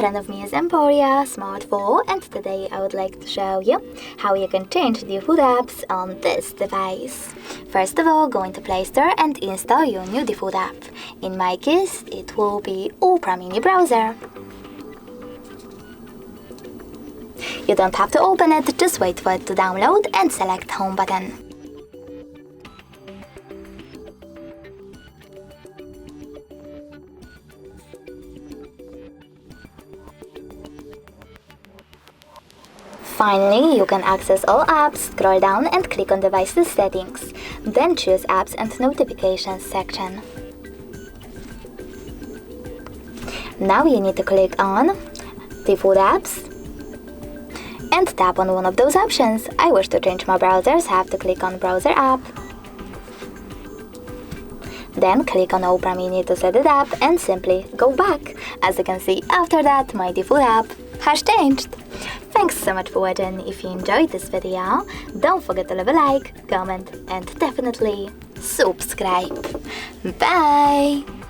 front of me is EMPORIA Smart and today I would like to show you how you can change the default apps on this device. First of all, go into Play Store and install your new default app. In my case, it will be Opera Mini browser. You don't have to open it, just wait for it to download and select Home button. Finally, you can access all apps, scroll down and click on Devices Settings. Then choose Apps and Notifications section. Now you need to click on Default Apps and tap on one of those options. I wish to change my browsers, have to click on Browser app. Then click on Opera Mini to set it up and simply go back. As you can see, after that my default app has changed. Thanks so much for watching. If you enjoyed this video, don't forget to leave a like, comment and definitely subscribe. Bye!